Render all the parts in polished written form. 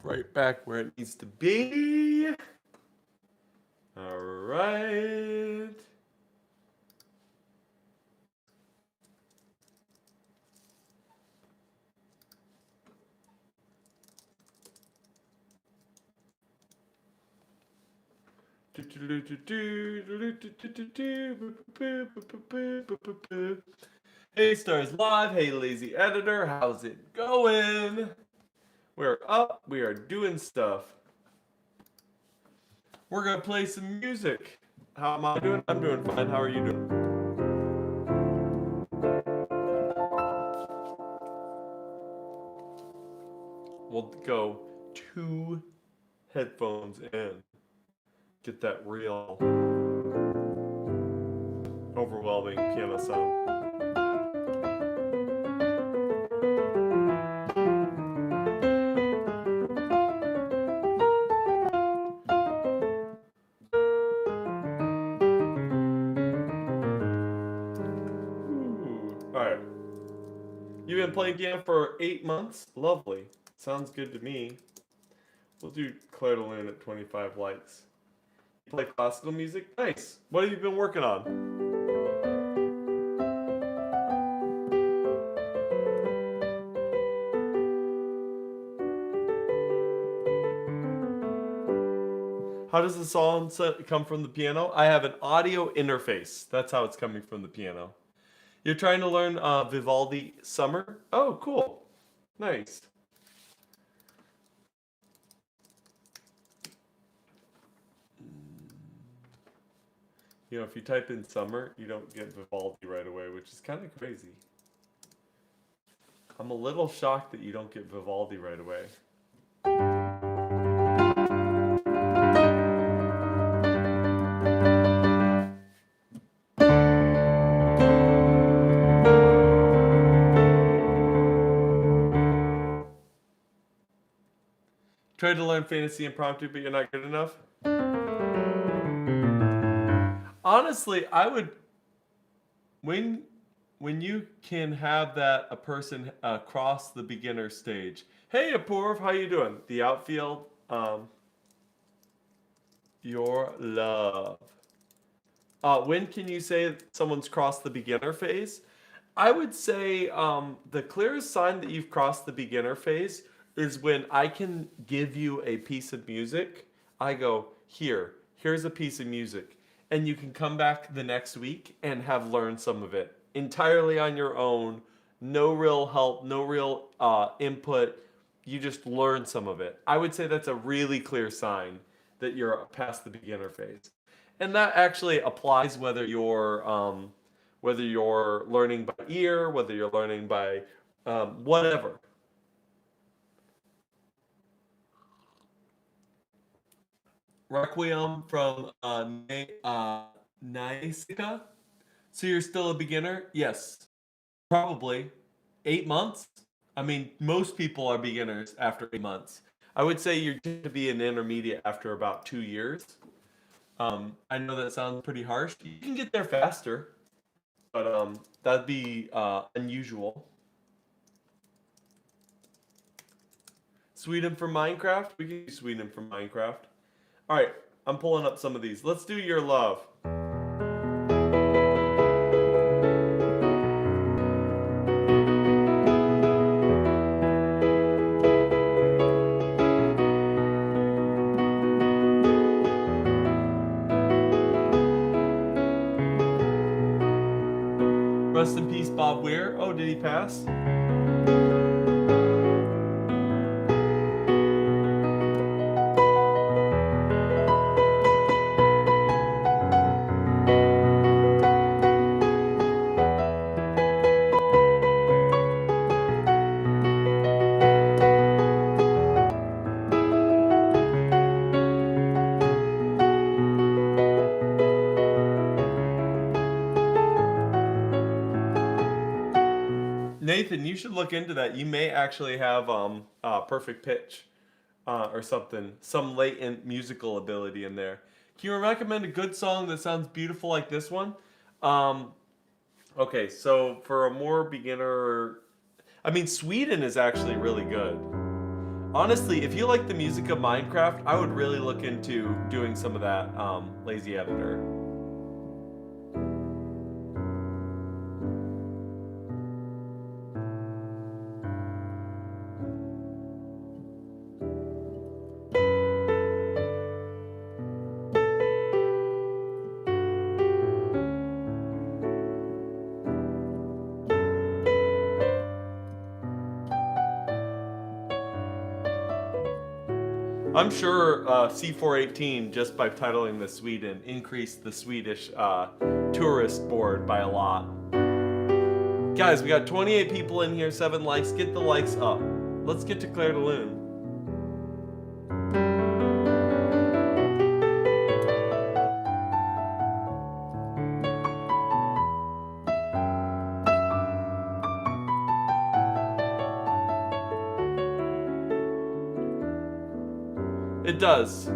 right back where it needs to be. All right. Hey Stars Live, hey Lazy Editor, how's it going? We're up, we are doing stuff. We're gonna play some music. How am I doing? I'm doing fine. How are you doing? We'll go 2 headphones in. Get that real overwhelming piano sound. Alright. You've been playing piano for 8 months? Lovely. Sounds good to me. We'll do Claire de Lune at 25 likes. You play classical music? Nice. What have you been working on? How does the song come from the piano? I have an audio interface. That's how it's coming from the piano. You're trying to learn Vivaldi Summer? Oh, cool. Nice. You know, if you type in summer, you don't get Vivaldi right away, which is kind of crazy. I'm a little shocked that you don't get Vivaldi right away. Tried to learn fantasy impromptu, but you're not good enough? Honestly, I would when you can have that a person cross the beginner stage. Hey Apurv, how you doing? The outfield, your love. When can you say someone's crossed the beginner phase? I would say the clearest sign that you've crossed the beginner phase is when I can give you a piece of music. I go, here's a piece of music. And you can come back the next week and have learned some of it entirely on your own. No real help, no real input. You just learn some of it. I would say that's a really clear sign that you're past the beginner phase. And that actually applies whether you're learning by ear, whether you're learning by whatever. Requiem from Naisika. So you're still a beginner? Yes, probably. 8 months? I mean, most people are beginners after 8 months. I would say you're to be an intermediate after about 2 years. I know that sounds pretty harsh. You can get there faster, but that'd be unusual. Sweden for Minecraft? We can do Sweden for Minecraft. All right, I'm pulling up some of these. Let's do Your Love. Rest in peace, Bob Weir. Oh, did he pass? Nathan, you should look into that. You may actually have perfect pitch or something, some latent musical ability in there. Can you recommend a good song that sounds beautiful like this one? Okay, so for a more beginner, I mean, Sweden is actually really good. Honestly, if you like the music of Minecraft, I would really look into doing some of that lazy editor. I'm sure C418, just by titling this Sweden, increased the Swedish tourist board by a lot. Guys, we got 28 people in here, 7 likes. Get the likes up. Let's get to Clair de Lune. It does.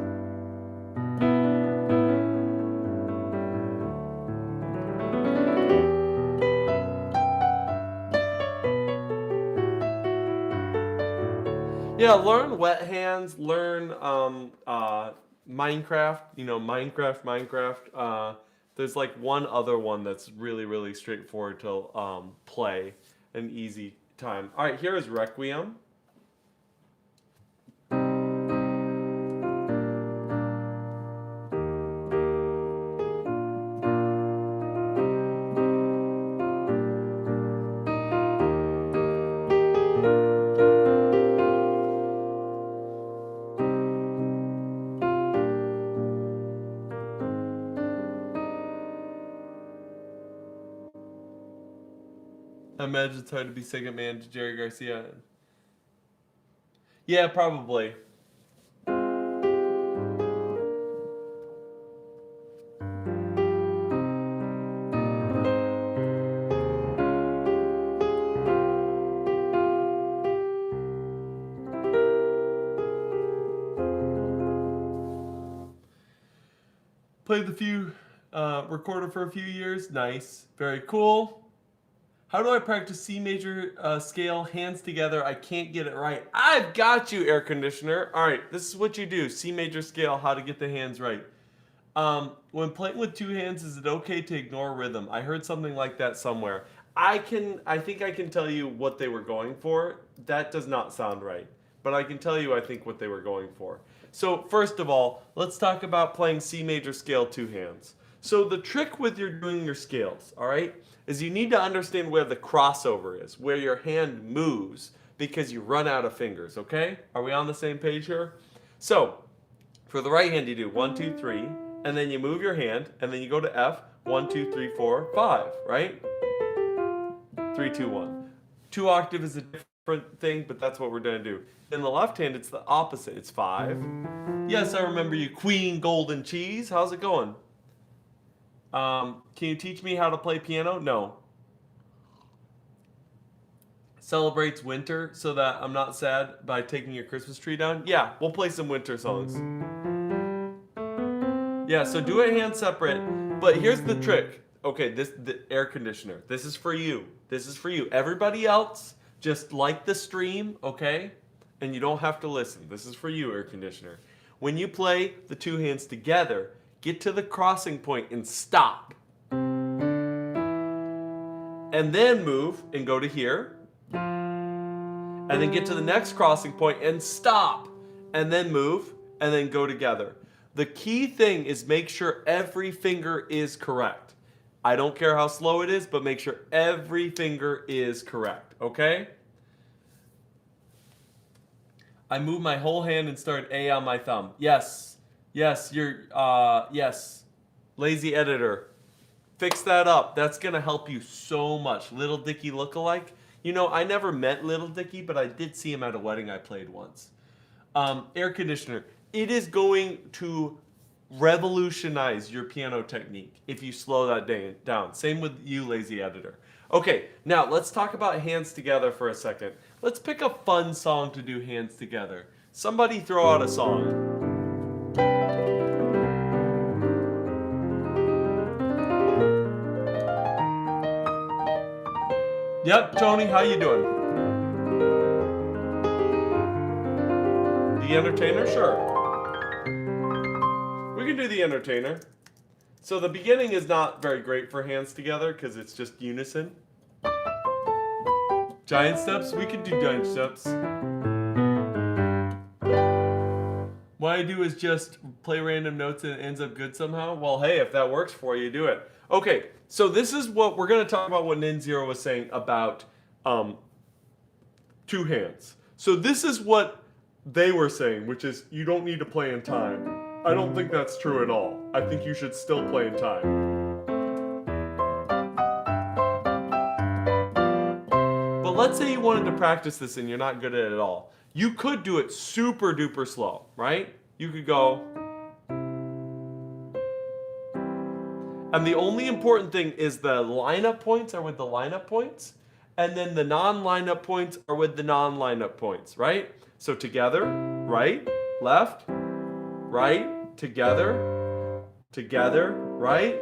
Yeah, learn wet hands, learn Minecraft, you know, Minecraft. There's like one other one that's really, really straightforward to play, an easy time. All right, here is Requiem. I imagine it's hard to be second man to Jerry Garcia. Yeah, probably. Played the few recorder for a few years. Nice, very cool. How do I practice C major scale hands together? I can't get it right. I've got you, air conditioner. All right, this is what you do. C major scale, how to get the hands right. When playing with two hands, is it okay to ignore rhythm? I heard something like that somewhere. I think I can tell you what they were going for. That does not sound right. But I can tell you, I think, what they were going for. So first of all, let's talk about playing C major scale two hands. So the trick with doing your scales, all right, is you need to understand where the crossover is, where your hand moves, because you run out of fingers, okay? Are we on the same page here? So, for the right hand, you do 1, 2, 3, and then you move your hand, and then you go to F, 1, 2, 3, 4, 5, right? 3, 2, 1. 2 octave is a different thing, but that's what we're gonna do. In the left hand, it's the opposite. It's 5. Yes, I remember you, Queen Golden Cheese. How's it going? Can you teach me how to play piano? No. Celebrates winter so that I'm not sad by taking your Christmas tree down? Yeah, we'll play some winter songs. Yeah, so do it hand separate. But here's the trick. Okay, the air conditioner. This is for you. This is for you. Everybody else, just like the stream, okay? And you don't have to listen. This is for you, air conditioner. When you play the two hands together, get to the crossing point and stop. And then move and go to here. And then get to the next crossing point and stop. And then move and then go together. The key thing is make sure every finger is correct. I don't care how slow it is, but make sure every finger is correct, okay? I moved my whole hand and started A on my thumb. Yes. Yes, yes. Lazy editor. Fix that up. That's going to help you so much. Little Dicky lookalike. You know, I never met Little Dicky, but I did see him at a wedding I played once. Air conditioner. It is going to revolutionize your piano technique if you slow that down. Same with you, lazy editor. Okay, now let's talk about hands together for a second. Let's pick a fun song to do hands together. Somebody throw out a song. Yep, Tony, how you doing? The Entertainer? Sure. We can do The Entertainer. So the beginning is not very great for hands together because it's just unison. Giant steps? We can do giant steps. What I do is just play random notes and it ends up good somehow. Well, hey, if that works for you, do it. Okay, so this is what we're going to talk about what Nin Zero was saying about two hands. So this is what they were saying, which is you don't need to play in time. I don't think that's true at all. I think you should still play in time. But let's say you wanted to practice this and you're not good at it at all. You could do it super duper slow, right? You could go. And the only important thing is the lineup points are with the lineup points, and then the non-lineup points are with the non-lineup points, right? So together, right, left, right, together, together, right?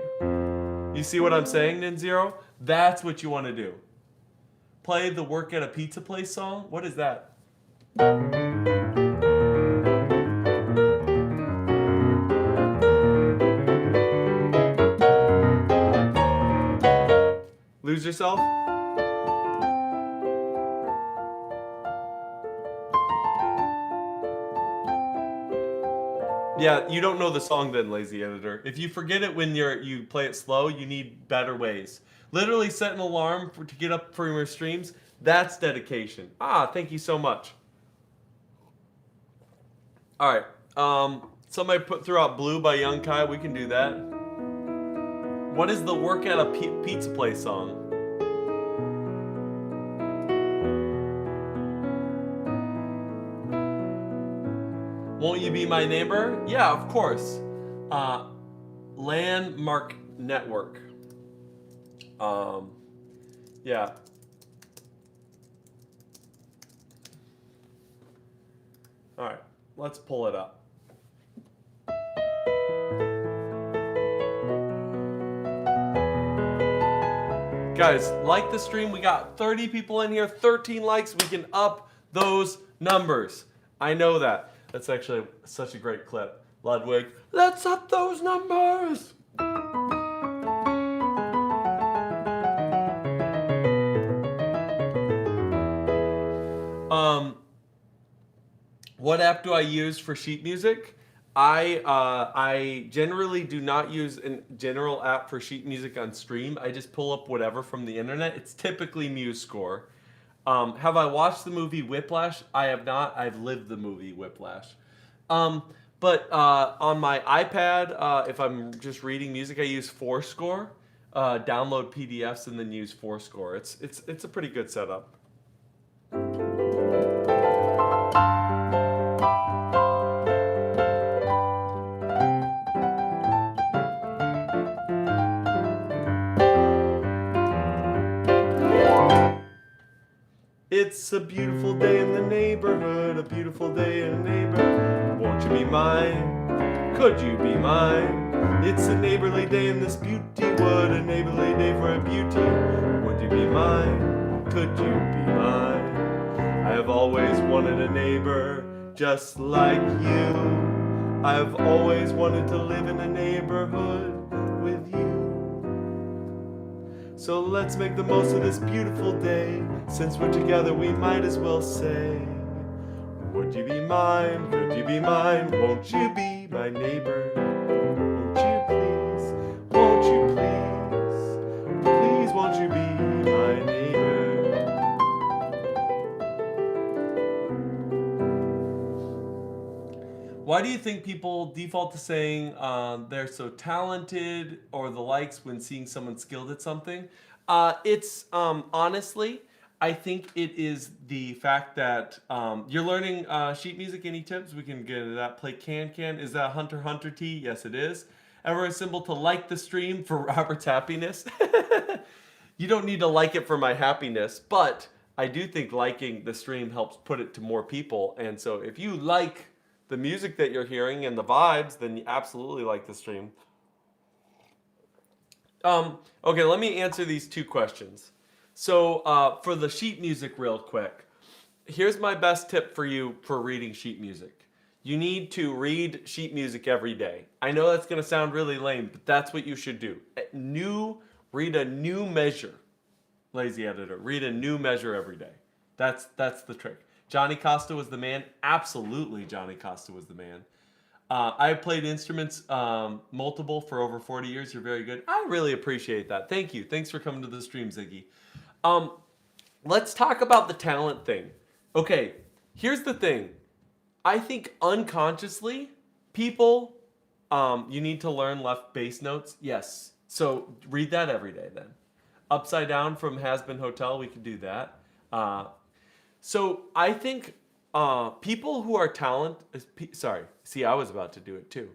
You see what I'm saying, Nin Zero? That's what you want to do. Play the Work at a Pizza Place song. What is that? Lose yourself? Yeah, you don't know the song then, lazy editor. If you forget it when you play it slow, you need better ways. Literally set an alarm to get up for your streams. That's dedication. Thank you so much. All right. Somebody threw out Blue by Young Kai. We can do that. What is the Work at a Pizza Place song? Won't You Be My Neighbor? Yeah, of course. Landmark Network. Yeah. All right, let's pull it up. Guys, like the stream. We got 30 people in here, 13 likes. We can up those numbers. I know that. That's actually such a great clip. Ludwig, let's up those numbers. What app do I use for sheet music? I generally do not use a general app for sheet music on stream. I just pull up whatever from the internet. It's typically MuseScore. Have I watched the movie Whiplash? I have not. I've lived the movie Whiplash. But on my iPad, if I'm just reading music, I use Fourscore. Download PDFs and then use Fourscore. It's a pretty good setup. It's a beautiful day in the neighborhood, a beautiful day in the neighborhood. Won't you be mine? Could you be mine? It's a neighborly day in this beauty wood, a neighborly day for a beauty. Would you be mine? Could you be mine? I have always wanted a neighbor just like you. I've always wanted to live in a neighborhood with you. So let's make the most of this beautiful day. Since we're together, we might as well say, would you be mine? Could you be mine? Won't you be my neighbor? Won't you please? Won't you please? Please, won't you be my neighbor? Why do you think people default to saying they're so talented or the likes when seeing someone skilled at something? It's honestly, I think it is the fact that you're learning sheet music. Any tips? We can get into that. Play Can. Is that Hunter Hunter T? Yes, it is. Ever a symbol to like the stream for Robert's happiness? You don't need to like it for my happiness, but I do think liking the stream helps put it to more people. And so if you like the music that you're hearing and the vibes, then you absolutely like the stream. Okay, let me answer these two questions. So for the sheet music real quick, here's my best tip for you for reading sheet music. You need to read sheet music every day. I know that's going to sound really lame, but that's what you should do. Read a new measure. Lazy editor, read a new measure every day. That's the trick. Johnny Costa was the man. Absolutely, Johnny Costa was the man. I played instruments multiple for over 40 years. You're very good. I really appreciate that. Thank you. Thanks for coming to the stream, Ziggy. Let's talk about the talent thing. Okay, here's the thing. I think unconsciously, people, you need to learn left bass notes. Yes. So read that every day then. Upside Down from Has Been Hotel, we could do that. So I think people who are see, I was about to do it too.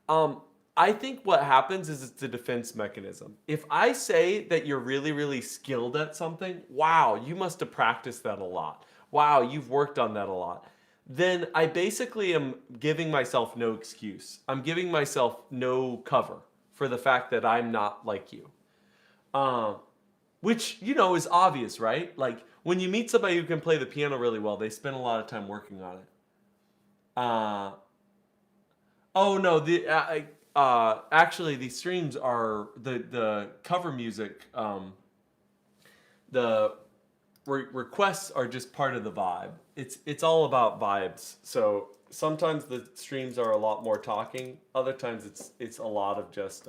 I think what happens is it's a defense mechanism. If I say that you're really, really skilled at something, wow, you must have practiced that a lot. Wow, you've worked on that a lot. Then I basically am giving myself no excuse. I'm giving myself no cover for the fact that I'm not like you. Which, is obvious, right? Like, when you meet somebody who can play the piano really well, they spend a lot of time working on it. Oh, no, actually, these streams are, the cover music, the requests are just part of the vibe. It's all about vibes. So sometimes the streams are a lot more talking. Other times it's a lot of just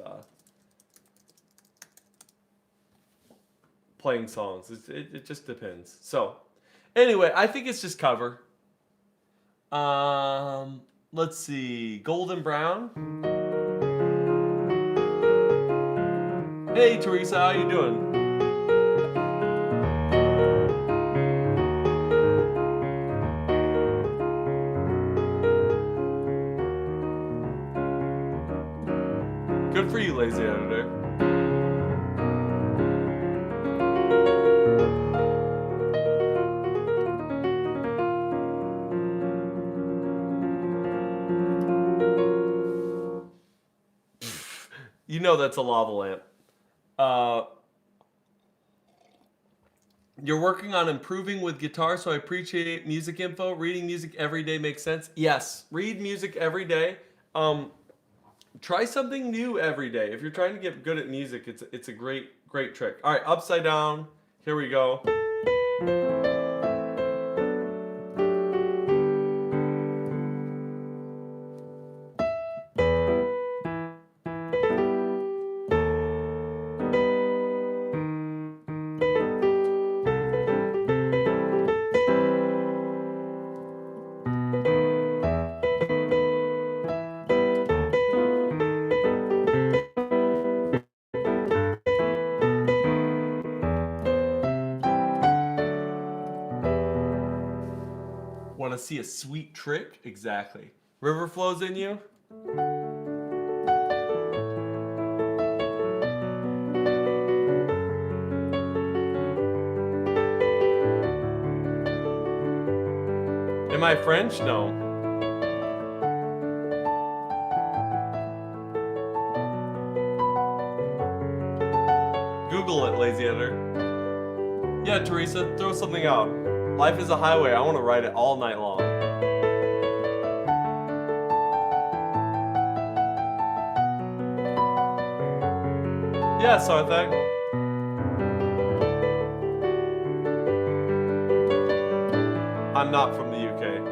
playing songs. It just depends. So anyway, I think it's just cover. Let's see. Golden Brown. Hey Teresa, how you doing? Good for you, lazy editor. You know that's a lava lamp. You're working on improving with guitar, so I appreciate music info. Reading music every day makes sense. Yes, read music every day. Try something new every day. If you're trying to get good at music, it's a great trick. All right, Upside Down. Here we go. Want to see a sweet trick? Exactly. River flows in you. Am I French? No. Google it, lazy editor. Yeah, Teresa, throw something out. Life is a highway. I want to ride it all night long. Yeah, Sarthak. I'm not from the UK.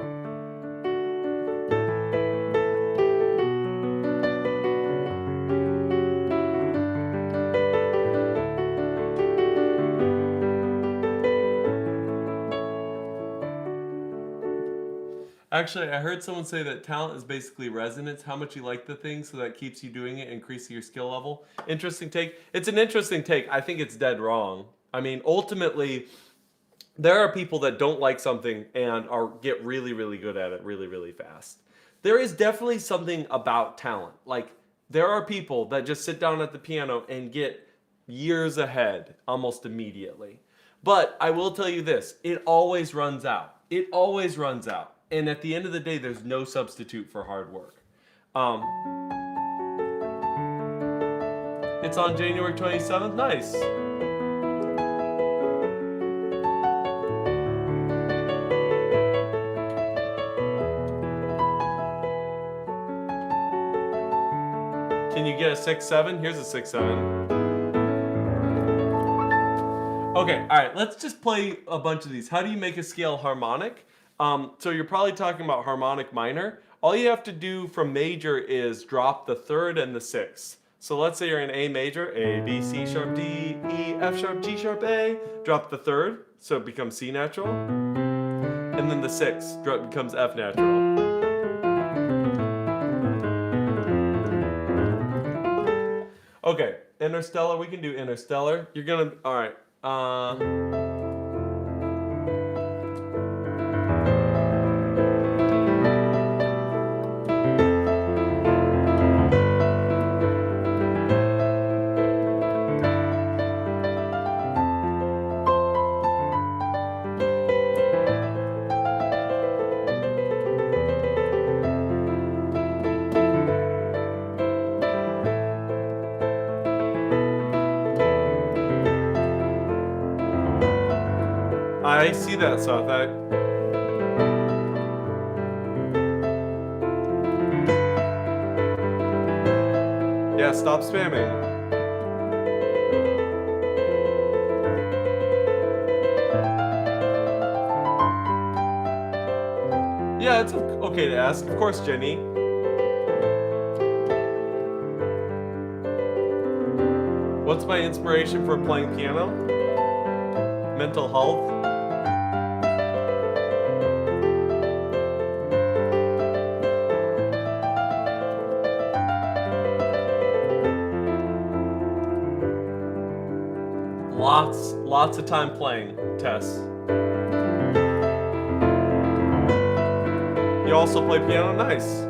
Actually, I heard someone say that talent is basically resonance, how much you like the thing, so that keeps you doing it, increasing your skill level. Interesting take. It's an interesting take. I think it's dead wrong. I mean, ultimately, there are people that don't like something and get really, really good at it really, really fast. There is definitely something about talent. Like, there are people that just sit down at the piano and get years ahead almost immediately. But I will tell you this, it always runs out. It always runs out. And at the end of the day, there's no substitute for hard work. It's on January 27th. Nice. Can you get a 6-7? Here's a 6-7. Okay, all right, let's just play a bunch of these. How do you make a scale harmonic? So you're probably talking about harmonic minor. All you have to do from major is drop the third and the sixth. So let's say you're in A major, A, B, C sharp, D, E, F sharp, G sharp, A. Drop the third, so it becomes C natural. And then the sixth becomes F natural. Okay, Interstellar, we can do Interstellar. You're gonna, all right. I see that, Sathak. Yeah, stop spamming. Yeah, it's okay to ask. Of course, Jenny. What's my inspiration for playing piano? Mental health. Lots of time playing, Tess. You also play piano? Nice.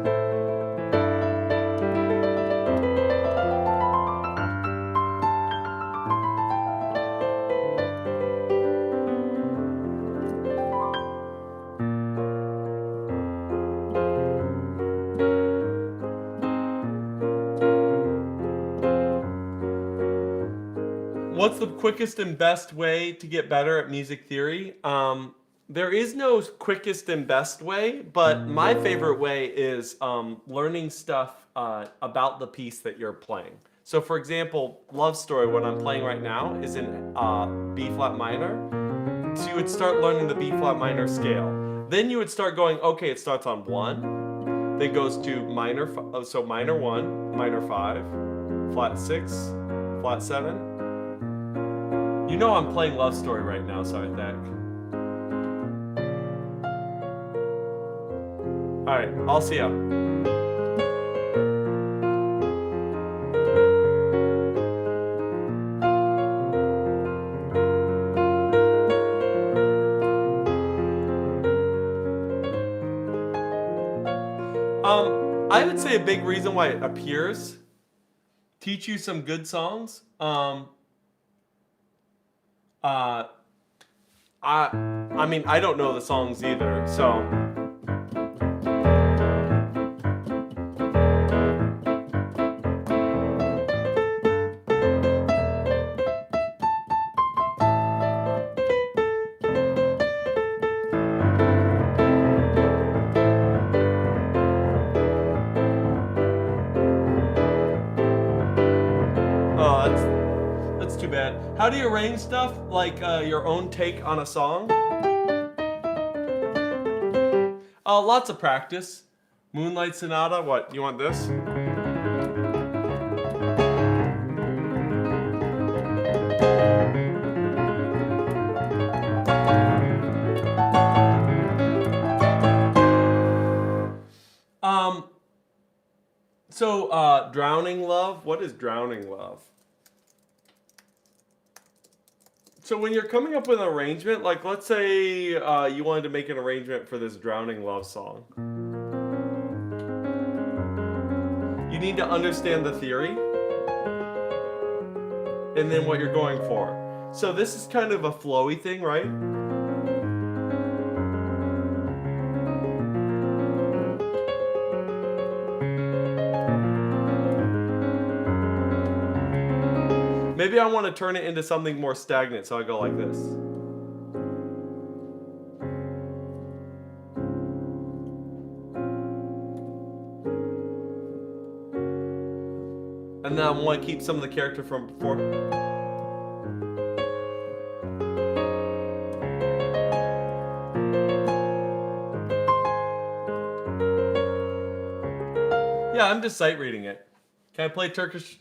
What's the quickest and best way to get better at music theory? There is no quickest and best way, but my favorite way is learning stuff about the piece that you're playing. So for example, Love Story, what I'm playing right now, is in B flat minor. So you would start learning the B flat minor scale. Then you would start going, okay, it starts on 1, then goes to minor, so minor 1, minor 5, flat 6, flat 7. You know I'm playing Love Story right now, Sarthak. Alright, I'll see ya. I would say a big reason why it appears, teach you some good songs. I mean, I don't know the songs either, so. That's too bad. How do you arrange stuff? Like your own take on a song? Lots of practice. Moonlight Sonata, what? You want this? So Drowning Love, what is Drowning Love? So when you're coming up with an arrangement, like let's say you wanted to make an arrangement for this Drowning Love song. You need to understand the theory and then what you're going for. So this is kind of a flowy thing, right? Maybe I want to turn it into something more stagnant, so I go like this. And then I want to keep some of the character from before. Yeah, I'm just sight reading it. Can I play Turkish?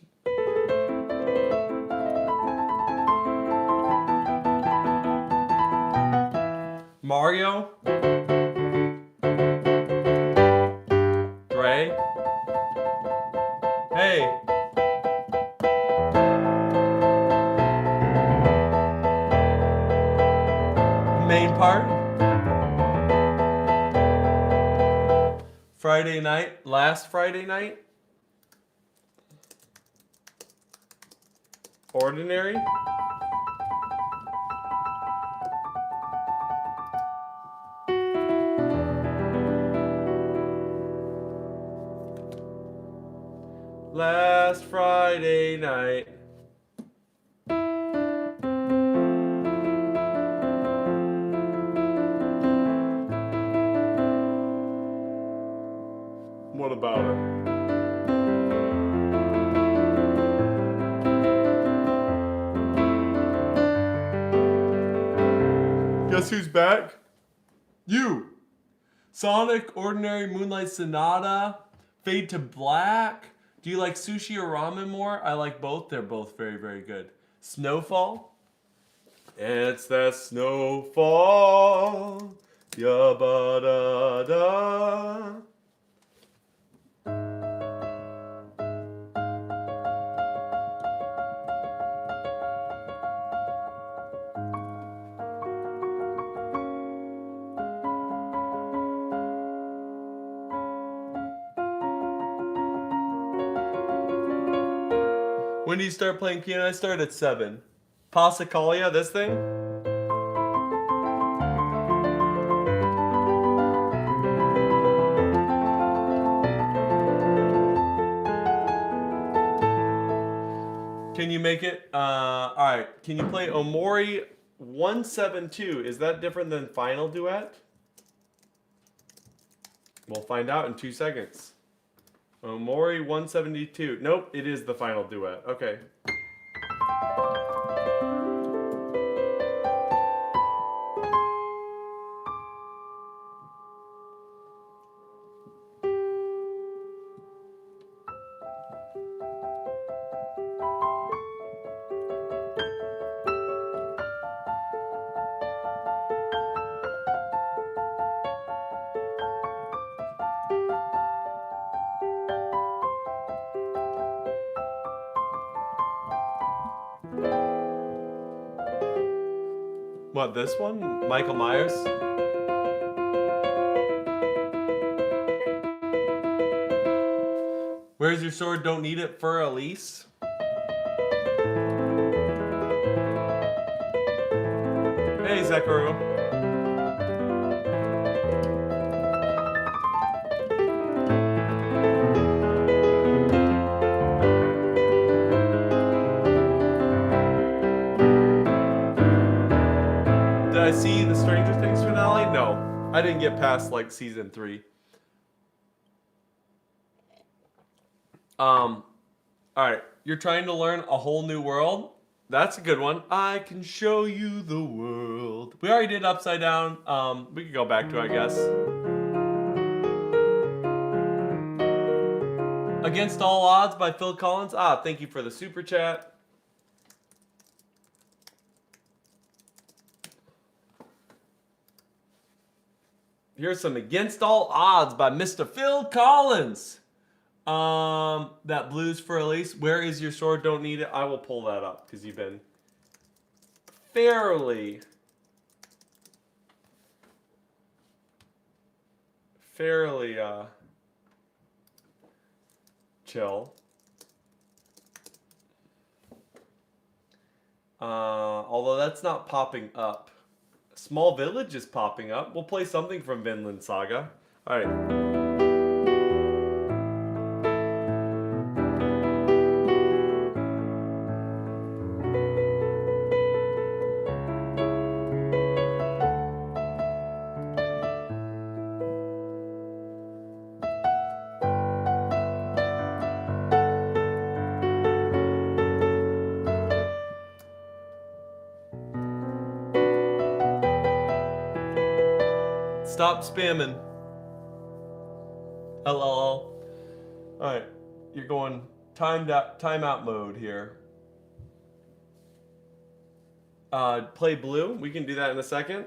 Mario? Dre? Hey. Main part? Friday night? Last Friday night? Ordinary? Last Friday night. What about it? Guess who's back? You! Sonic, Ordinary, Moonlight Sonata, Fade to Black. Do you like sushi or ramen more? I like both. They're both very, very good. Snowfall. It's that snowfall. Ya-ba-da-da. When do you start playing piano? I start at 7. Passacaglia, this thing? Can you make it? Alright. Can you play Omori 172? Is that different than Final Duet? We'll find out in 2 seconds. Omori 172. Nope, it is the Final Duet. Okay. What, this one? Michael Myers? Where's your sword? Don't need it for Elise? Hey, Zekaru. Did I see the Stranger Things finale? No. I didn't get past like season 3. Alright. You're trying to learn a whole new world? That's a good one. I can show you the world. We already did Upside Down. We could go back to it, I guess. Against All Odds by Phil Collins. Thank you for the super chat. Here's some Against All Odds by Mr. Phil Collins. That Blues for Elise. Where is your sword? Don't need it. I will pull that up because you've been fairly chill. Although that's not popping up. Small Village is popping up. We'll play something from Vinland Saga. All right. Stop spamming. LOL. All right, you're going timeout mode here. Play blue. We can do that in a second.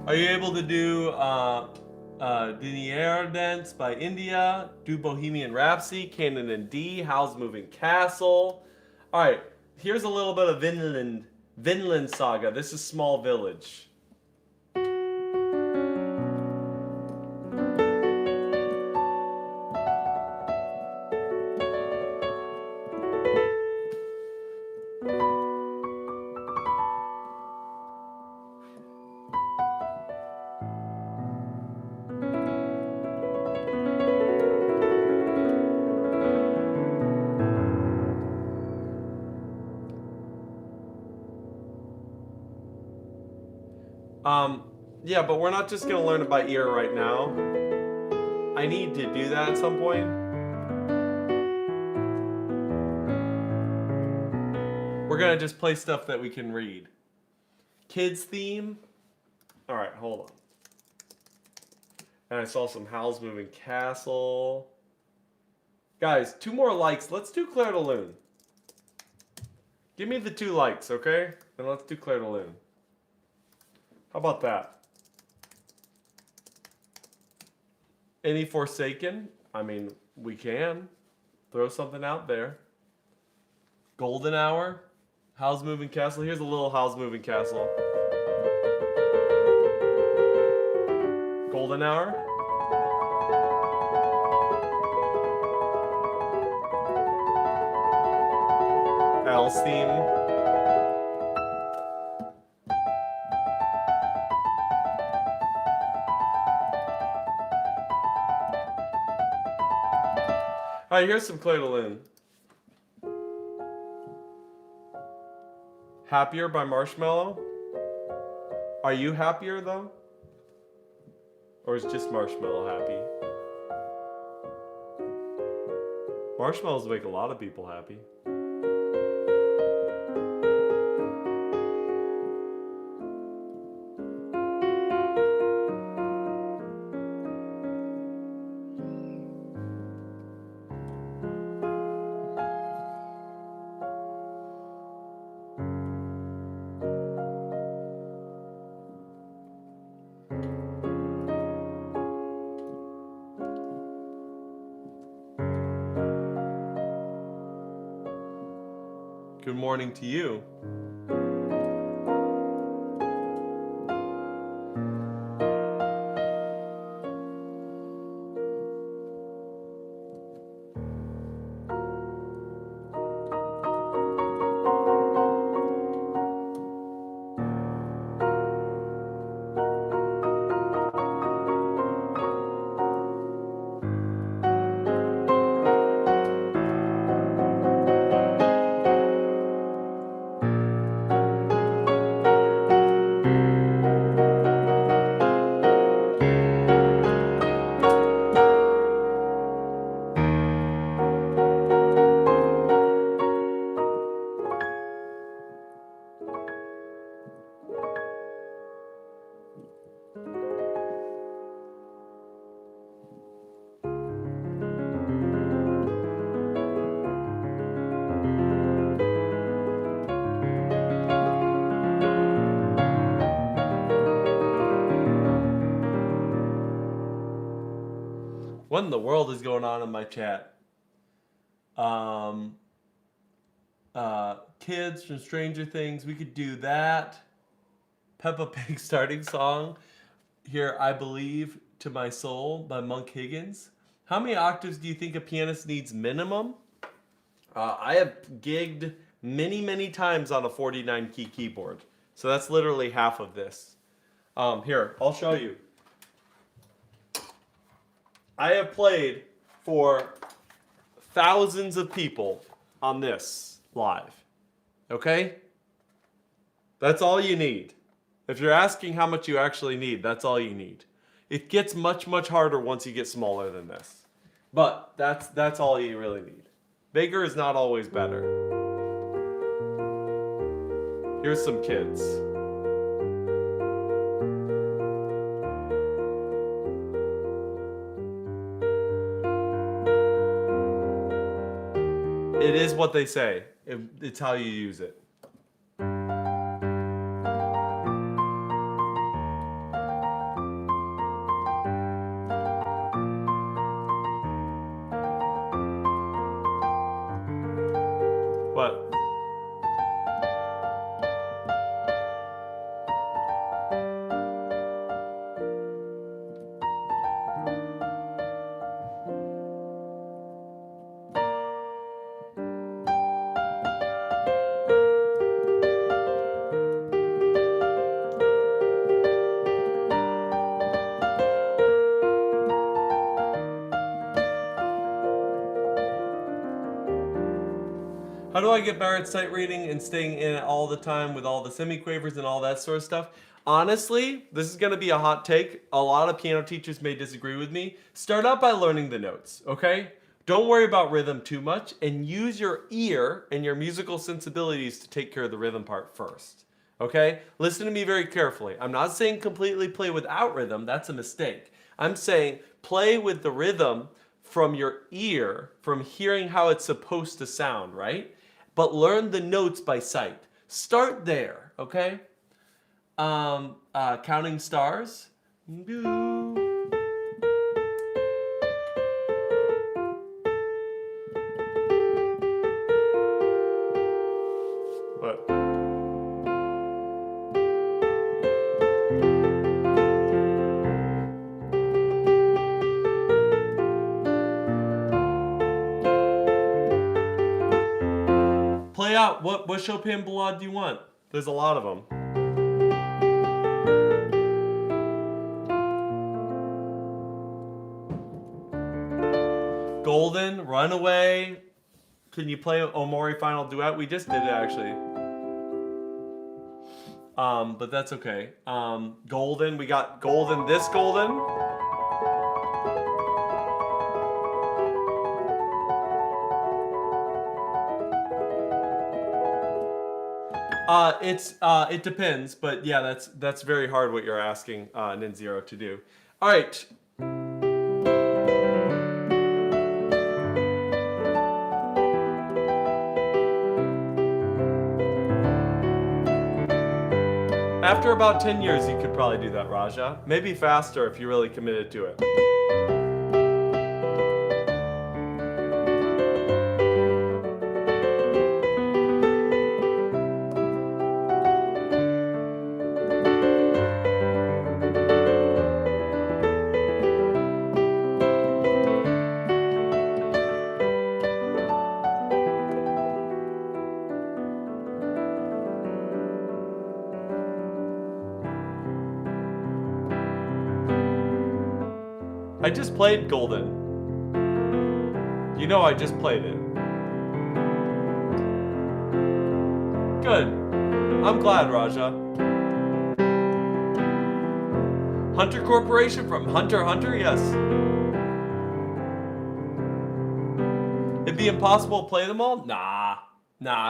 Are you able to do Diniere Dance by India, do Bohemian Rhapsody, Canon in D, Howl's Moving Castle? All right, here's a little bit of Vinland Saga. This is Small Village. Yeah, but we're not just gonna learn it by ear right now. I need to do that at some point. We're gonna just play stuff that we can read. Kids theme. All right, hold on. And I saw some Howl's Moving Castle. Guys, 2 more likes. Let's do Clair de Lune. Give me the 2 likes, okay? And let's do Clair de Lune. How about that? Any Forsaken? I mean, we can throw something out there. Golden Hour? Howl's Moving Castle? Here's a little Howl's Moving Castle. Golden Hour? Al's theme. Alright, here's some Clair de Lune. Happier by Marshmello. Are you happier though? Or is just Marshmello happy? Marshmallows make a lot of people happy. Good morning to you. What in the world is going on in my chat? Kids from Stranger Things. We could do that. Peppa Pig starting song. Here, I Believe to My Soul by Monk Higgins. How many octaves do you think a pianist needs minimum? I have gigged many times on a 49 key keyboard. So that's literally half of this. Here, I'll show you. I have played for thousands of people on this live. Okay? That's all you need. If you're asking how much you actually need, that's all you need. It gets much harder once you get smaller than this. But that's all you really need. Bigger is not always better. Here's some kids. It is what they say. It's how you use it. What? How do I get Barrett's sight reading and staying in it all the time with all the semiquavers and all that sort of stuff? Honestly, this is going to be a hot take. A lot of piano teachers may disagree with me. Start out by learning the notes, okay? Don't worry about rhythm too much and use your ear and your musical sensibilities to take care of the rhythm part first, okay? Listen to me very carefully. I'm not saying completely play without rhythm. That's a mistake. I'm saying play with the rhythm from your ear, from hearing how it's supposed to sound, right? But learn the notes by sight. Start there, okay? Counting stars. What? Play out. What Chopin ballade do you want? There's a lot of them. Golden, Runaway. Can you play Omori Final Duet? We just did it actually. But that's okay. Golden, we got Golden, this Golden. It depends, but yeah, that's very hard what you're asking Ninzero to do. All right. After about 10 years, you could probably do that, Raja. Maybe faster if you really committed to it. I just played Golden. You know I just played it. Good. I'm glad, Raja. Hunter Corporation from Hunter x Hunter? Yes. It'd be impossible to play them all? Nah.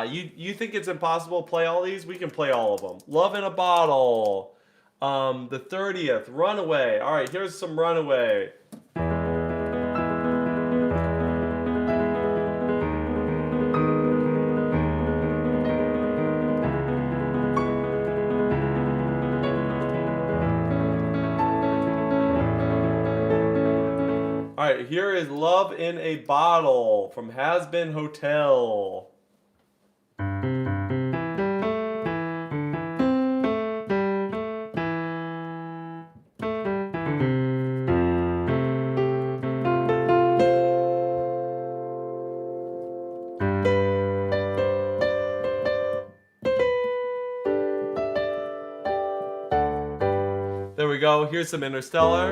You think it's impossible to play all these? We can play all of them. Love in a Bottle. The 30th. Runaway. All right, here's some Runaway. All right, here is Love in a Bottle from Has Been Hotel. go. Here's some Interstellar.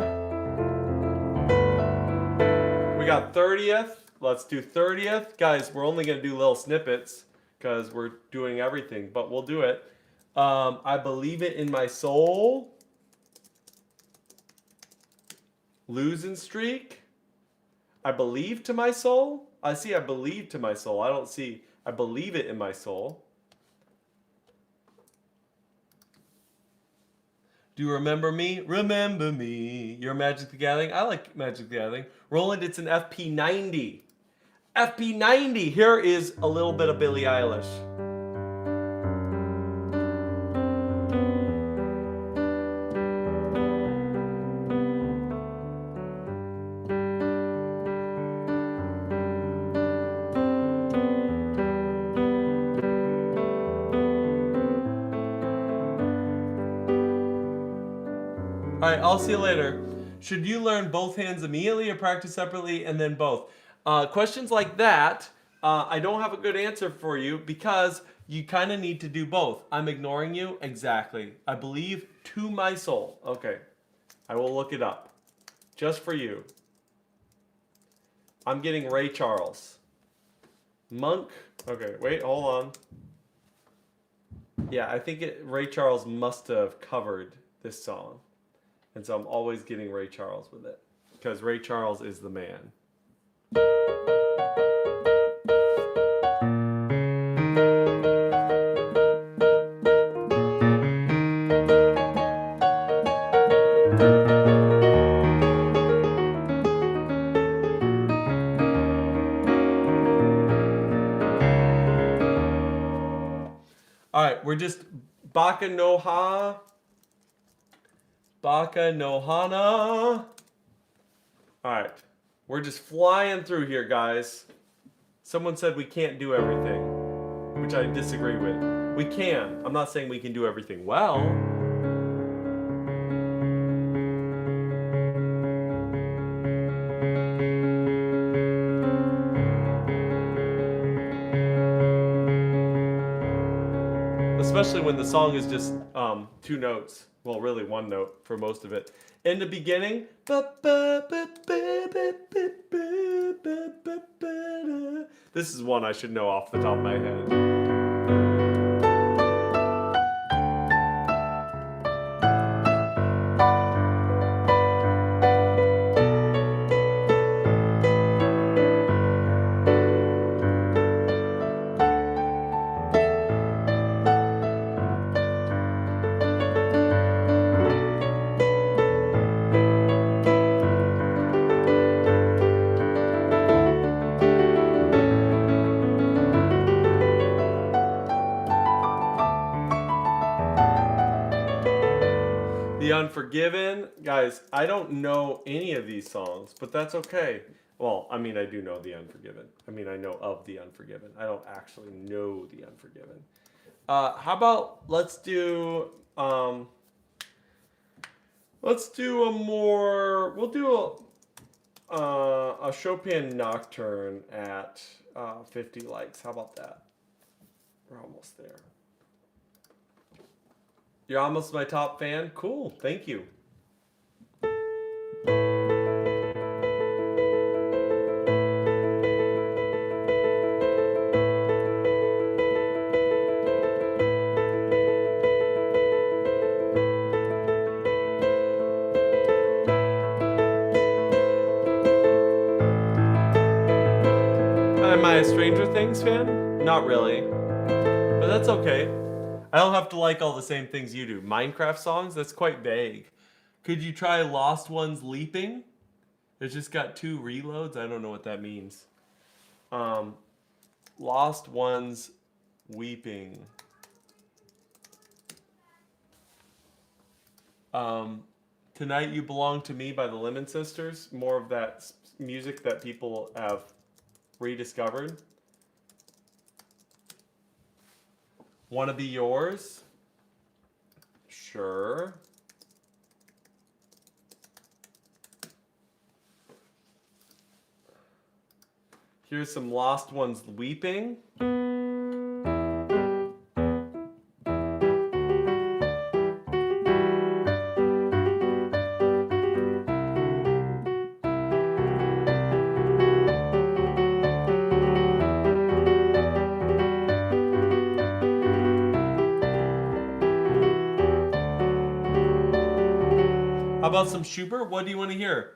We got 30th. Let's do 30th. Guys, we're only going to do little snippets because we're doing everything, but we'll do it. I believe it in my soul. Losing streak. I believe to my soul. I see I believe to my soul. I don't see I believe it in my soul. Do you remember me? Remember me. You're Magic the Gathering. I like Magic the Gathering. Roland, it's an FP90. FP90. Here is a little bit of Billie Eilish. All right, I'll see you later. Should you learn both hands immediately or practice separately and then both? Questions like that, I don't have a good answer for you because you kind of need to do both. I'm ignoring you. Exactly. I believe to my soul. Okay. I will look it up. Just for you. I'm getting Ray Charles. Monk. Okay, wait, hold on. Yeah, I think Ray Charles must have covered this song. And so I'm always getting Ray Charles with it. Because Ray Charles is the man. Alright, we're just Baka no Ha. Baka no Hana. Alright. We're just flying through here, guys. Someone said we can't do everything, which I disagree with. We can. I'm not saying we can do everything well. Especially when the song is just two notes. Well, really one note for most of it. In the beginning, this is one I should know off the top of my head. The Unforgiven. Guys, I don't know any of these songs, but that's okay. Well, I mean, I do know The Unforgiven. I mean, I know of The Unforgiven. I don't actually know The Unforgiven. How about let's do a more. We'll do a Chopin Nocturne at 50 likes. How about that? We're almost there. You're almost my top fan? Cool, thank you. Am I a Stranger Things fan? Not really, but that's okay. I don't have to like all the same things you do. Minecraft songs? That's quite vague. Could you try Lost Ones Leaping? It's just got 2 reloads. I don't know what that means. Lost Ones Weeping. Tonight You Belong to Me by the Lemon Sisters. More of that music that people have rediscovered. Wanna Be Yours? Sure. Here's some Lost Ones Weeping. about some Schubert? What do you want to hear?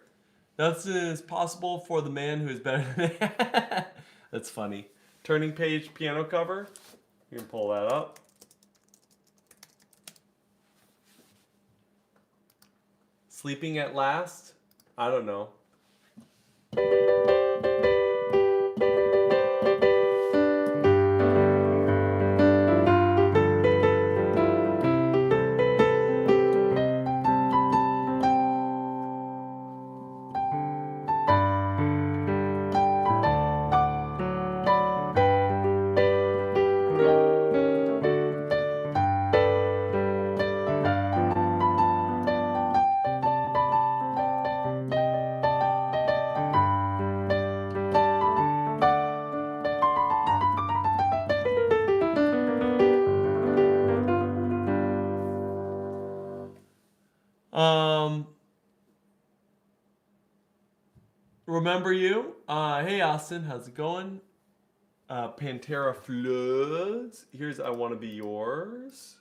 Nothing is possible for the man who is better than. That's funny. Turning Page piano cover. You can pull that up. Sleeping at Last? I don't know. Remember You? Hey Austin, how's it going? Pantera Floods. Here's I Wanna Be Yours.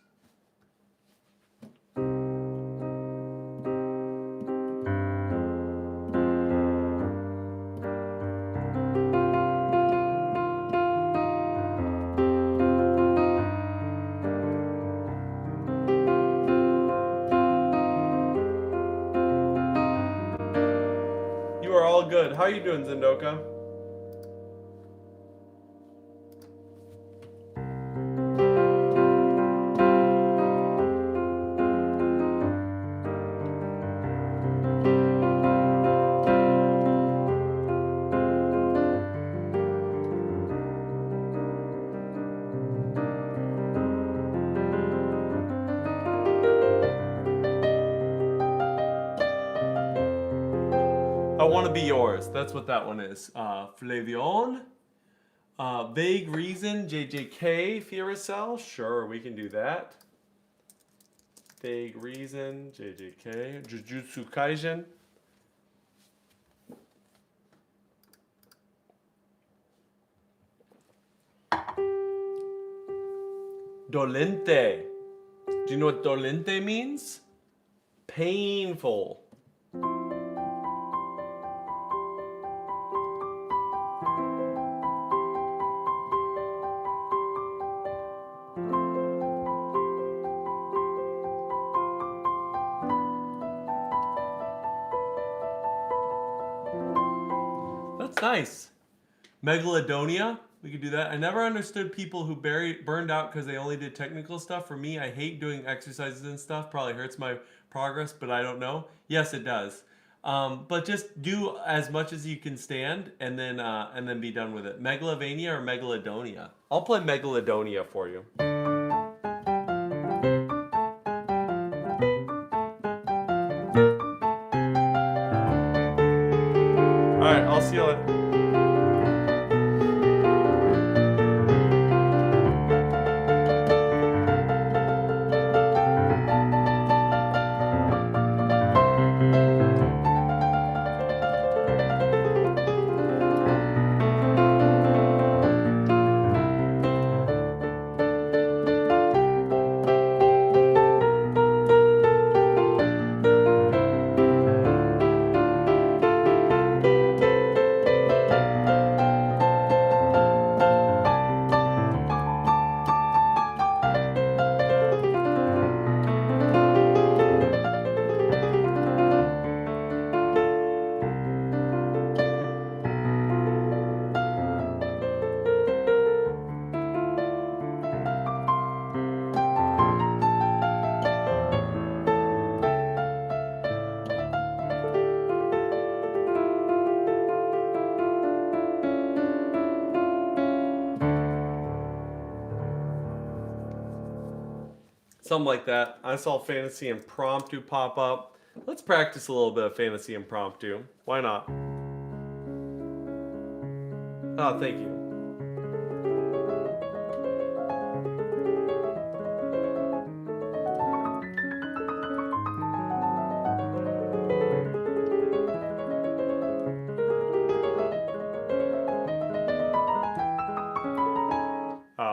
You are all good. How are you doing, Zendoka? I Want to Be Yours. That's what that one is. Flavion. Vague Reason, JJK, Fieracel. Sure, we can do that. Vague Reason, JJK. Jujutsu Kaisen. Dolente. Do you know what dolente means? Painful. Nice. Megalodonia. We could do that. I never understood people who burned out because they only did technical stuff. For me, I hate doing exercises and stuff. Probably hurts my progress, but I don't know. Yes, it does. But just do as much as you can stand, and then be done with it. Megalovania or Megalodonia? I'll play Megalodonia for you. All right, I'll see you later. Something like that. I saw Fantasy Impromptu pop up. Let's practice a little bit of Fantasy Impromptu. Why not? Oh, thank you.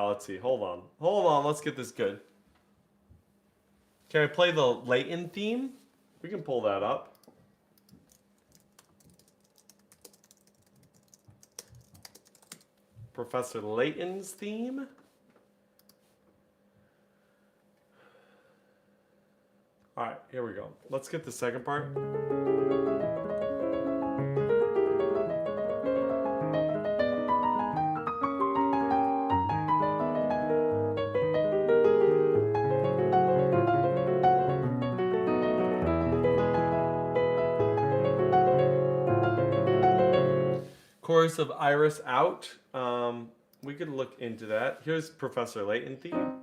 Let's see. Hold on. Let's get this good. Can I play the Leighton theme? We can pull that up. Professor Layton's theme. All right, here we go. Let's get the second part. Chorus of Iris Out. We could look into that. Here's Professor Layton theme.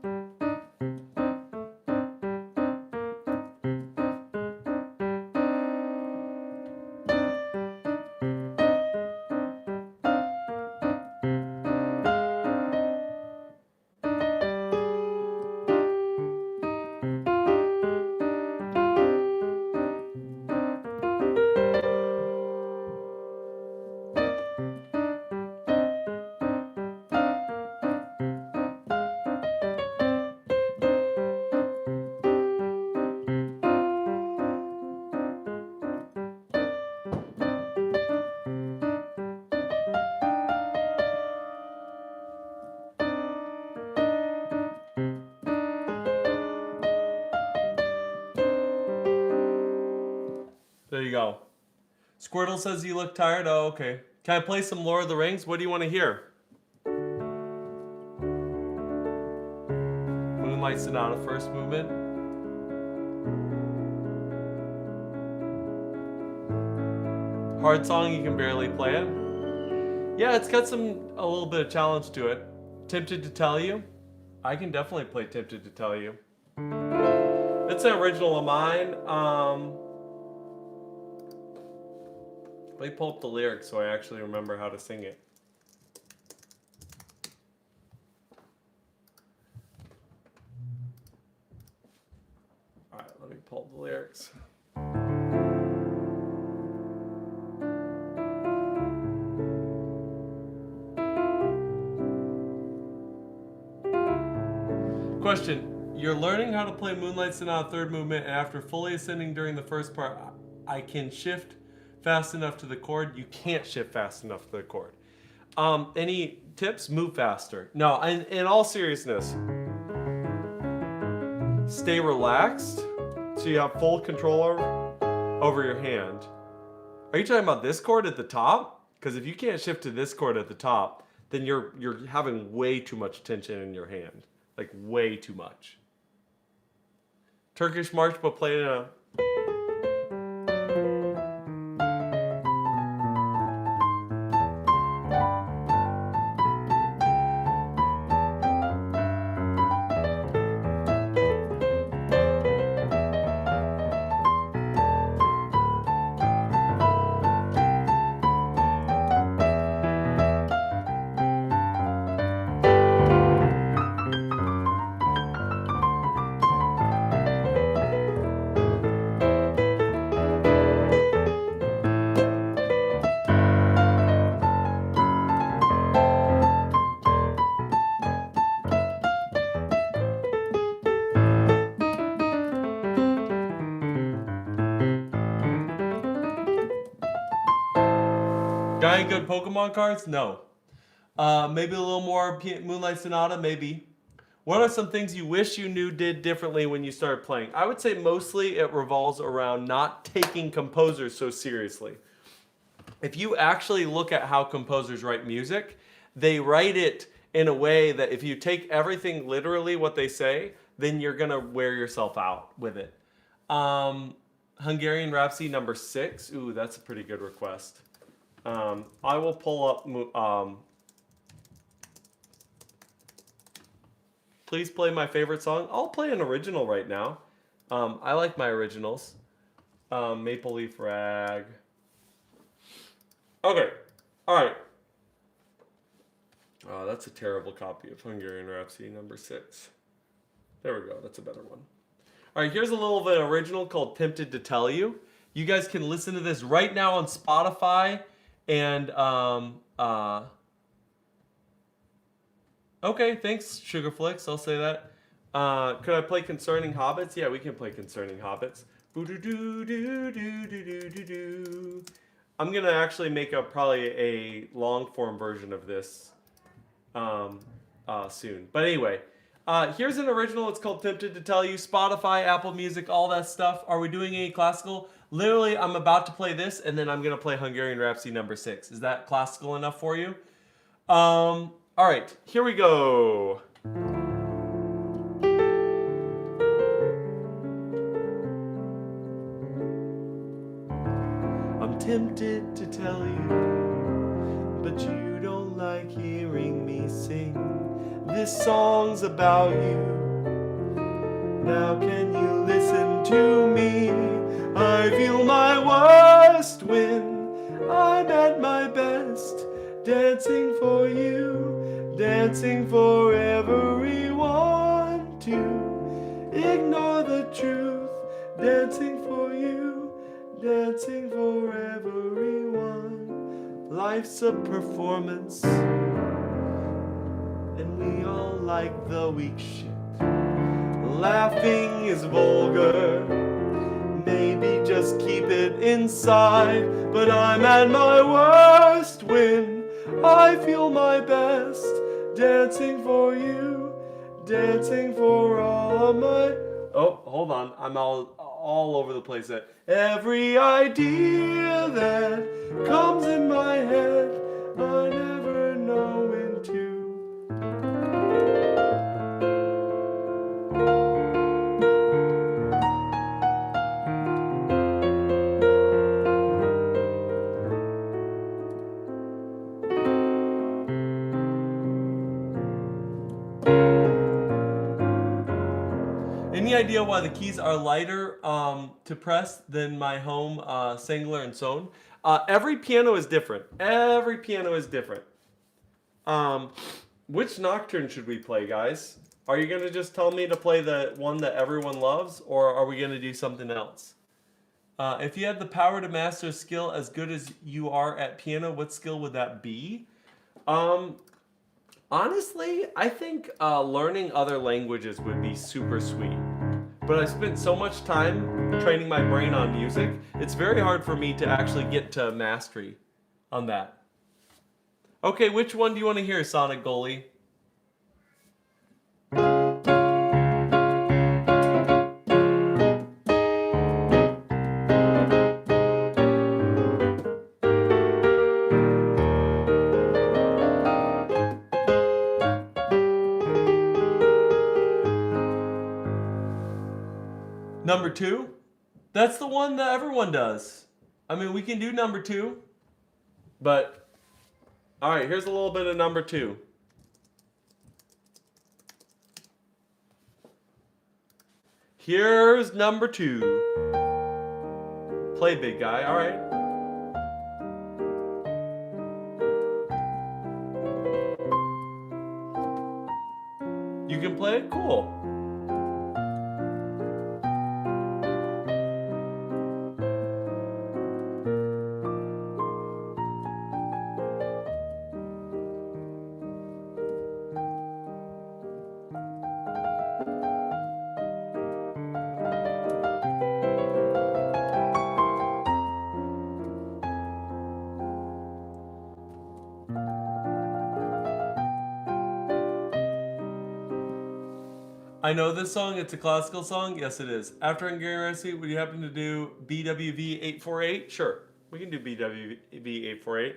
There you go. Squirtle says you look tired. Oh, okay. Can I play some Lord of the Rings? What do you want to hear? Moonlight Sonata, first movement. Hard song, you can barely play it. Yeah, it's got a little bit of challenge to it. Tempted to Tell You? I can definitely play Tempted to Tell You. It's an original of mine. Let me pull up the lyrics so I actually remember how to sing it. All right, let me pull up the lyrics. Question. You're learning how to play Moonlight Sonata third movement, and after fully ascending during the first part, I can shift fast enough to the chord. You can't shift fast enough to the chord. Any tips? Move faster. No, in all seriousness, stay relaxed so you have full control over your hand. Are you talking about this chord at the top? Because if you can't shift to this chord at the top, then you're having way too much tension in your hand. Like way too much. Turkish march, but played in a... Got any good Pokemon cards? No. Maybe a little more Moonlight Sonata? Maybe. What are some things you wish you knew did differently when you started playing? I would say mostly it revolves around not taking composers so seriously. If you actually look at how composers write music, they write it in a way that if you take everything literally what they say, then you're going to wear yourself out with it. Hungarian Rhapsody number 6. Ooh, that's a pretty good request. I will pull up... please play my favorite song. I'll play an original right now. I like my originals. Maple Leaf Rag. Okay. All right. Oh, that's a terrible copy of Hungarian Rhapsody number 6. There we go. That's a better one. All right, here's a little of an original called Tempted to Tell You. You guys can listen to this right now on Spotify and... Okay, thanks, Sugarflix. I'll say that. Could I play Concerning Hobbits? Yeah, we can play Concerning Hobbits. Boo-doo-doo-doo-doo-doo-doo-doo. I'm gonna actually make probably a long form version of this soon. But anyway, here's an original. It's called Tempted to Tell You. Spotify, Apple Music, all that stuff. Are we doing any classical? Literally, I'm about to play this, and then I'm gonna play Hungarian Rhapsody number 6. Is that classical enough for you? All right, here we go. I'm tempted to tell you, but you don't like hearing me sing. This song's about you. Now can you listen to me? I feel my worst when I'm at my best, dancing for you, dancing for everyone to ignore the truth, dancing for you, dancing for everyone. Life's a performance, and we all like the weak shit. Laughing is vulgar, maybe just keep it inside. But I'm at my worst when I feel my best, dancing for you, dancing for all of my... Oh, hold on, I'm all over the place. Every idea that comes in my head, I never know when to. Any idea why the keys are lighter to press than my home Sangler and Sohn? Every piano is different. Every piano is different. Which nocturne should we play, guys? Are you going to just tell me to play the one that everyone loves, or are we going to do something else? If you had the power to master a skill as good as you are at piano, what skill would that be? Honestly, I think learning other languages would be super sweet. But I spent so much time training my brain on music, it's very hard for me to actually get to mastery on that. Okay, which one do you want to hear, Sonic Goalie? Number 2? That's the one that everyone does. I mean, we can do number 2. But, alright, here's a little bit of number 2. Here's number 2. Play, big guy, alright. You can play it? Cool. I know this song, it's a classical song. Yes, it is. After Hungarian Rhapsody, would you happen to do BWV 848? Sure, we can do BWV 848.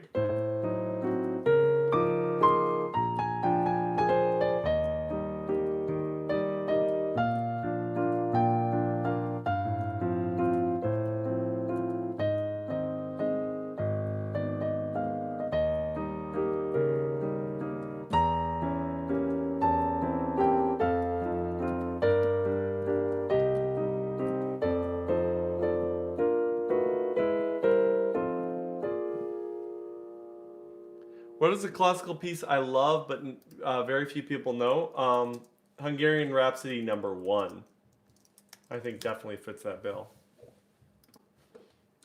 What is a classical piece I love, but very few people know? Hungarian Rhapsody number 1. I think definitely fits that bill.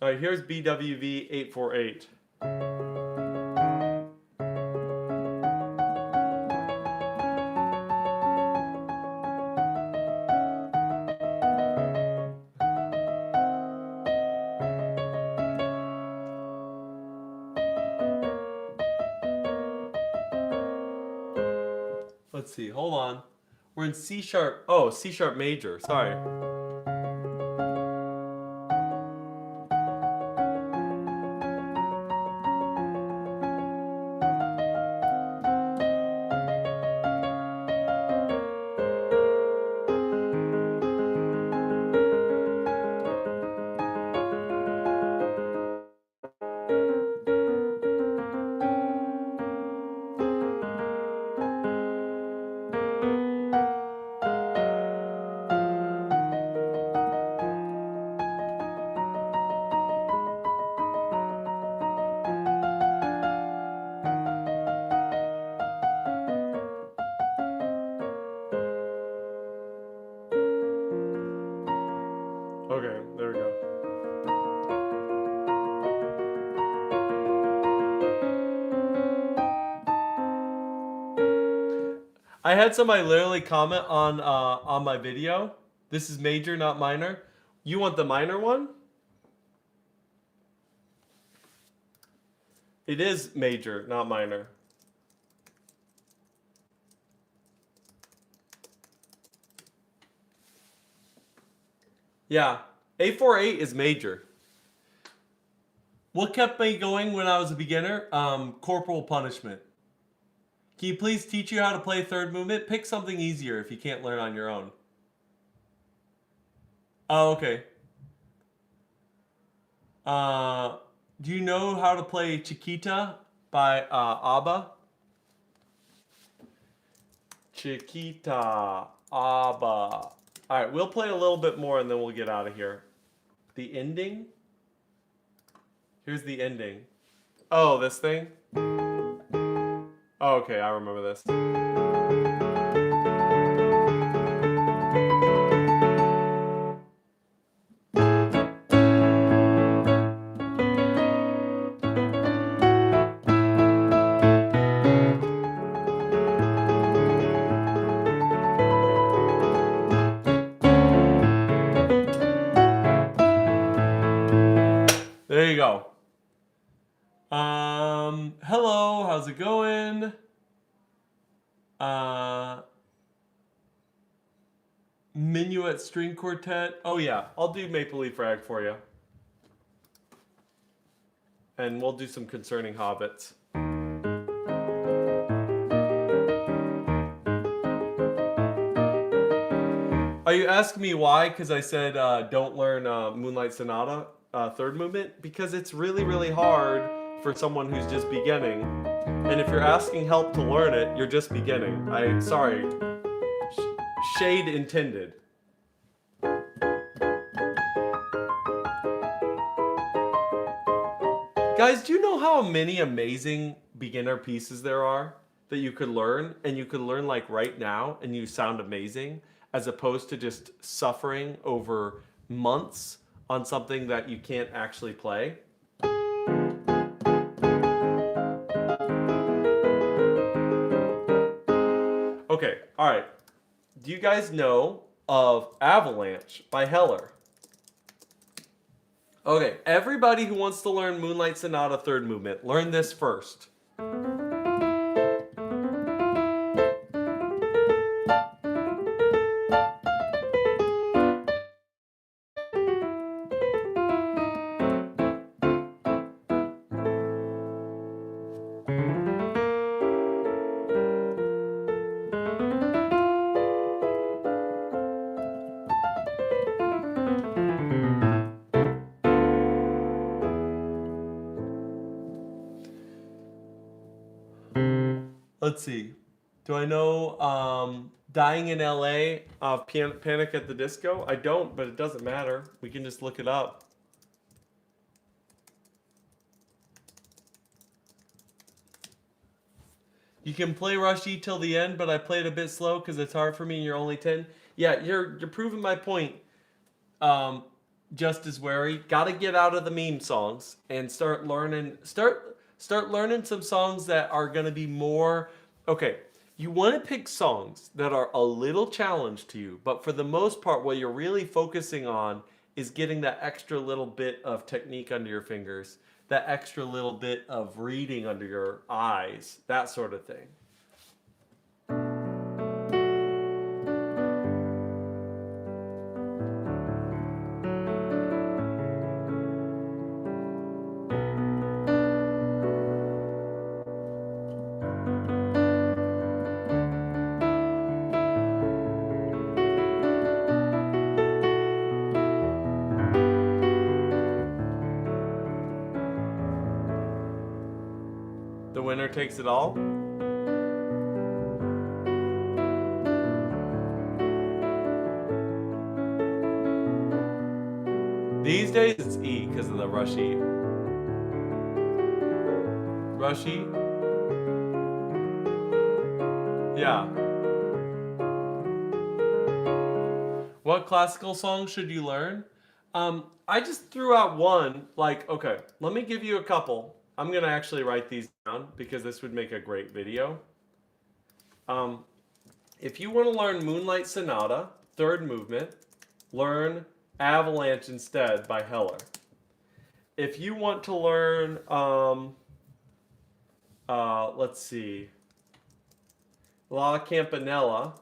All right, here's BWV 848. Let's see. Hold on. We're in C sharp. Oh, C sharp major. Sorry. Okay, there we go. I had somebody literally comment on my video. This is major, not minor. You want the minor one? It is major, not minor. Yeah, A48 is major. What kept me going when I was a beginner? Corporal punishment. Can you please teach you how to play third movement? Pick something easier if you can't learn on your own. Oh, okay. Do you know how to play Chiquita by ABBA? Chiquita, ABBA. All right, we'll play a little bit more and then we'll get out of here. The ending? Here's the ending. Oh, this thing? Oh, okay, I remember this. There you go. Hello, how's it going? Minuet string quartet. Oh yeah, I'll do Maple Leaf Rag for you. And we'll do some concerning hobbits. Are you asking me why? Because I said don't learn Moonlight Sonata third movement? Because it's really, really hard for someone who's just beginning. And if you're asking help to learn it, you're just beginning. Sorry. Shade intended. Guys, do you know how many amazing beginner pieces there are that you could learn? And you could learn like right now and you sound amazing, as opposed to just suffering over months on something that you can't actually play? Okay, all right. Do you guys know of Avalanche by Heller? Okay, everybody who wants to learn Moonlight Sonata third movement, learn this first. Let's see. Do I know Dying in LA of Panic at the Disco? I don't, but it doesn't matter. We can just look it up. You can play Rush E till the end, but I played a bit slow because it's hard for me and you're only 10. Yeah, you're proving my point. Just as wary. Gotta get out of the meme songs and start learning some songs that are gonna be more okay. You want to pick songs that are a little challenge to you, but for the most part, what you're really focusing on is getting that extra little bit of technique under your fingers, that extra little bit of reading under your eyes, that sort of thing. takes it all. These days it's E because of the rush E. Rush E? Yeah. What classical song should you learn? I just threw out one. Like, okay, let me give you a couple. I'm gonna actually write these down because this would make a great video. If you want to learn Moonlight Sonata, third movement, learn Avalanche instead by Heller. If you want to learn, let's see, La Campanella,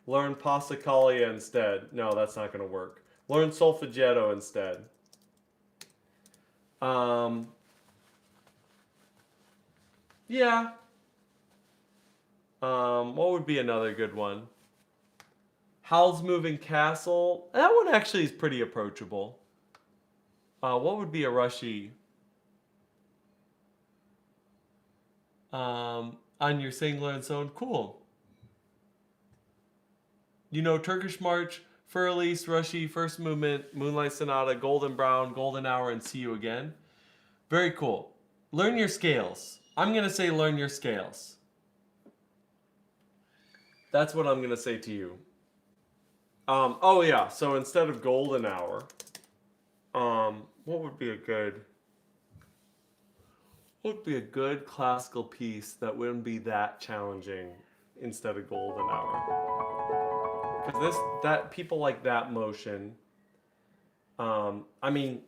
learn Passacaglia instead. No, that's not going to work. Learn Solfeggetto instead. Yeah. What would be another good one? Howl's Moving Castle. That one actually is pretty approachable. What would be a rushy? On your singular and so on. Cool. You know Turkish March, Fur-Elise, Rushy, First Movement, Moonlight Sonata, Golden Brown, Golden Hour, and See You Again. Very cool. Learn your scales. I'm going to say learn your scales. That's what I'm going to say to you. Oh yeah, so instead of Golden Hour, what would be a good classical piece that wouldn't be that challenging instead of Golden Hour? Because people like that motion. I mean,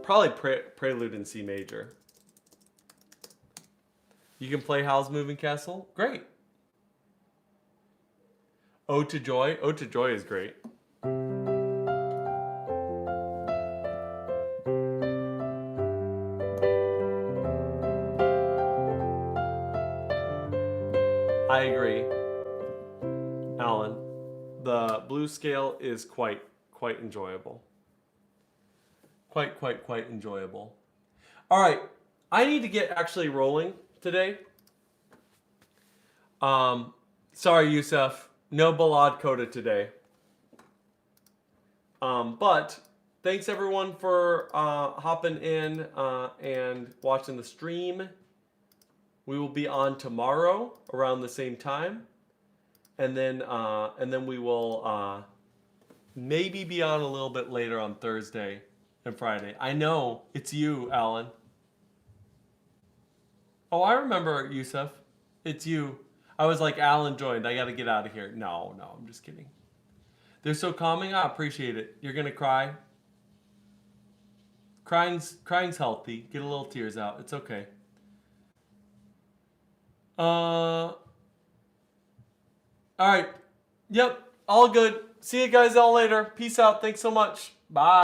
probably Prelude in C major. You can play Howl's Moving Castle? Great. Ode to Joy? Ode to Joy is great. I agree, Alan. The blues scale is quite enjoyable. Quite enjoyable. All right, I need to get actually rolling today. Sorry, Yusuf. No Ballad Coda today. But thanks everyone for hopping in and watching the stream. We will be on tomorrow around the same time, and then we will maybe be on a little bit later on Thursday and Friday. I know it's you, Alan. Oh, I remember, Yusuf. It's you. I was like, Alan joined. I got to get out of here. No, I'm just kidding. They're so calming. I appreciate it. You're gonna cry. Crying's healthy. Get a little tears out. It's okay. All right. Yep. All good. See you guys all later. Peace out. Thanks so much. Bye.